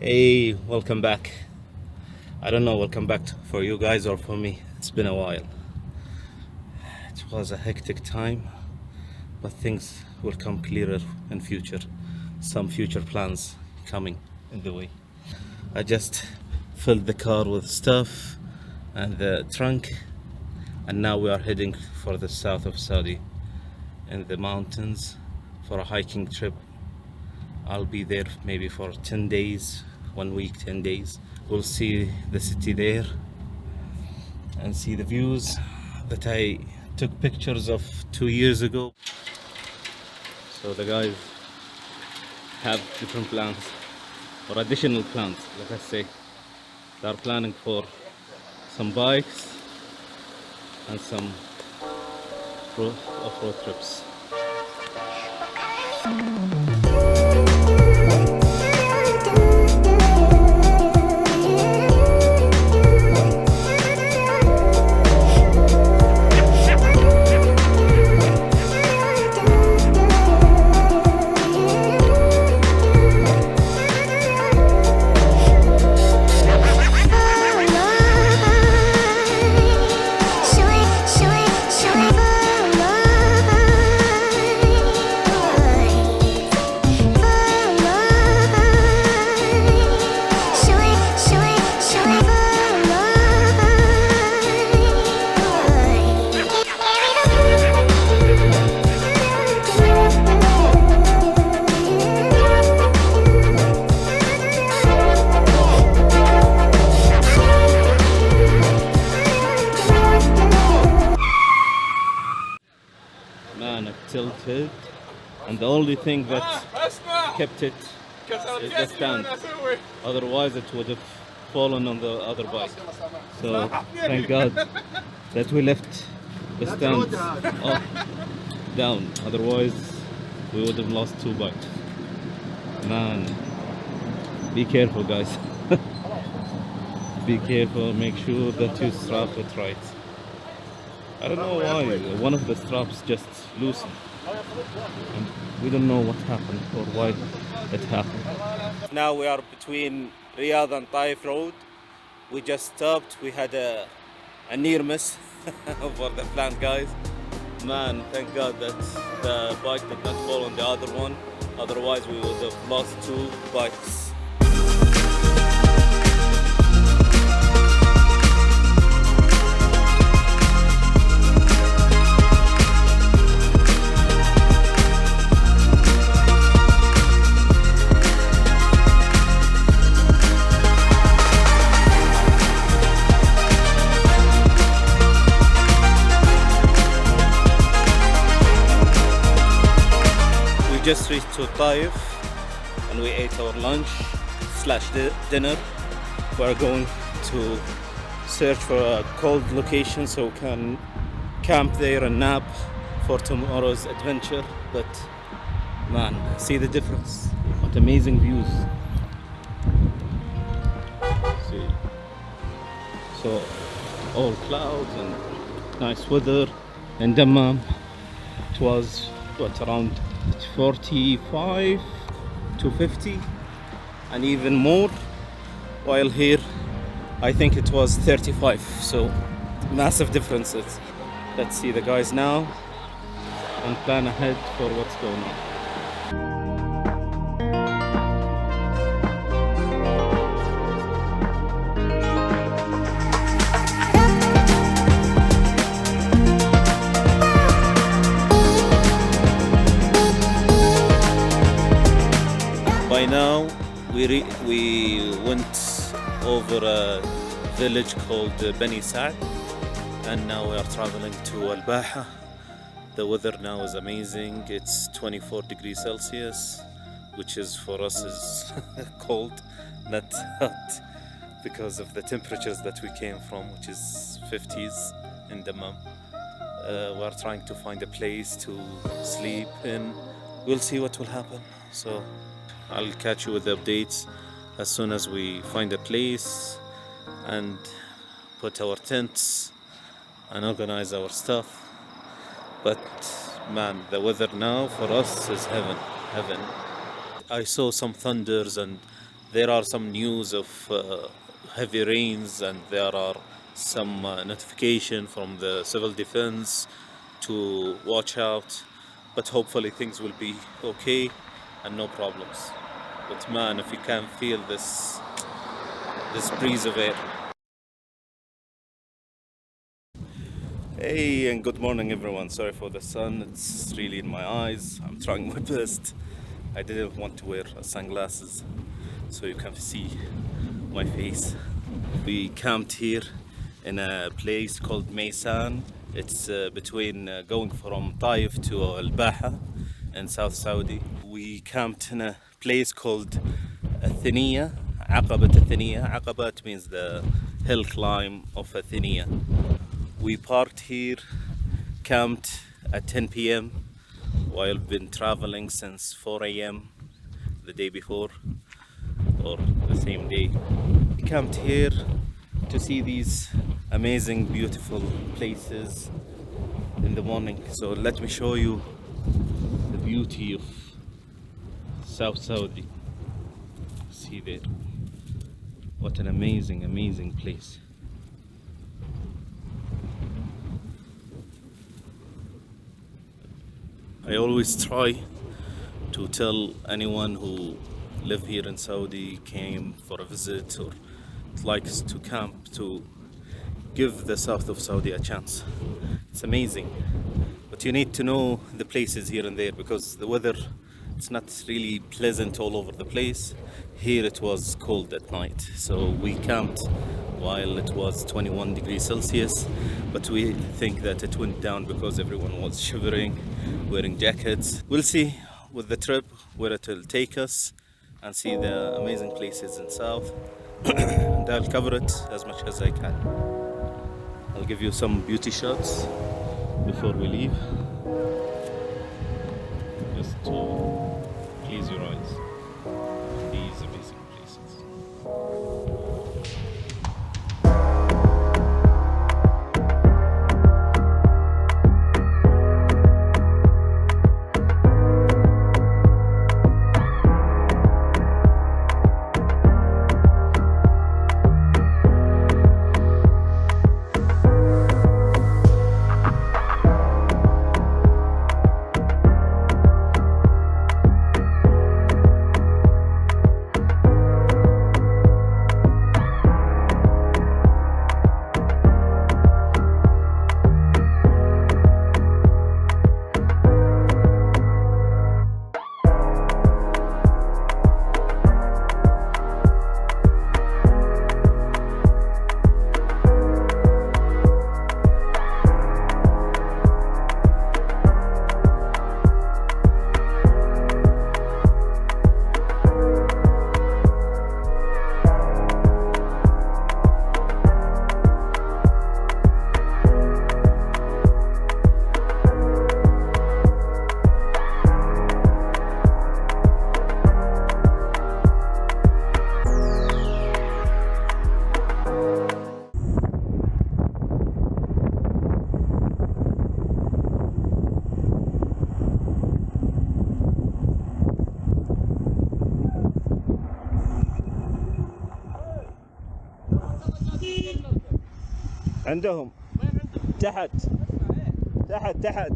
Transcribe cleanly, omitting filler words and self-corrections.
Hey, welcome back. I don't know, welcome back for you guys or for me. It's been a while. It was a hectic time, but things will come clearer in future. Some future plans coming in the way. I just filled the car with stuff and the trunk, and now we are heading for the south of Saudi in the mountains for a hiking trip. I'll be there maybe for 10 days, 1 week, 10 days. We'll see the city there and see the views that I took pictures of 2 years ago. So the guys have different plans or additional plans, let us say. They are planning for some bikes and some off-road trips. Man, it tilted, and the only thing that kept it is the stand. Otherwise, it would have fallen on the other bike. So thank God that we left the stand up, down. Otherwise, we would have lost two bikes. Man, be careful, guys. Be careful. Make sure that you strap it right. I don't know why one of the straps just loosened, and we don't know what happened or why it happened. Now we are between Riyadh and Taif Road. We just stopped. We had a near miss for the plan, guys. Man, thank God that the bike did not fall on the other one. Otherwise, we would have lost two bikes. We just reached to Taif and we ate our lunch slash dinner. We're going to search for a cold location so we can camp there and nap for tomorrow's adventure. But man, see the difference. What amazing views. See. So all clouds and nice weather in Dammam. It was around 45 to 50 and even more, while here I think it was 35, so massive differences. Let's see the guys now and plan ahead for what's going on. By now we went over a village called Bani Sa'd, and now we are traveling to Al Baha. The weather now is amazing. It's 24 degrees Celsius, which is for us is cold, not hot, because of the temperatures that we came from, which is 50s in Dammam. We are trying to find a place to sleep in. We'll see what will happen. So I'll catch you with the updates as soon as we find a place and put our tents and organize our stuff. But man, the weather now for us is heaven. I saw some thunders and There are some news of heavy rains, and there are some notification from the civil defense to watch out, but hopefully things will be okay and no problems. But man, if you can feel this breeze of air. Hey, and good morning everyone. Sorry for the sun, it's really in my eyes. I'm trying my best. I didn't want to wear sunglasses so you can see my face. We camped here in a place called Maysan. It's between going from Taif to Al Baha in South Saudi. We camped in a place called Athenia, Aqabat Athenia. Aqabat means the hill climb of Athenia. We parked here, camped at 10 p.m. while been traveling since 4 a.m. the day before or the same day. We camped here to see these amazing, beautiful places in the morning. So let me show you the beauty of South Saudi. See there, what an amazing, amazing place. I always try to tell anyone who live here in Saudi, came for a visit or likes to camp, to give the south of Saudi a chance. It's amazing, but you need to know the places here and there because the weather, it's not really pleasant all over the place. Here it was cold at night, so we camped while it was 21 degrees Celsius, but we think that it went down because everyone was shivering, wearing jackets. We'll see with the trip where it will take us and see the amazing places in South. And I'll cover it as much as I can. I'll give you some beauty shots before we leave, just to please your eyes. These amazing places. عندهم تحت تحت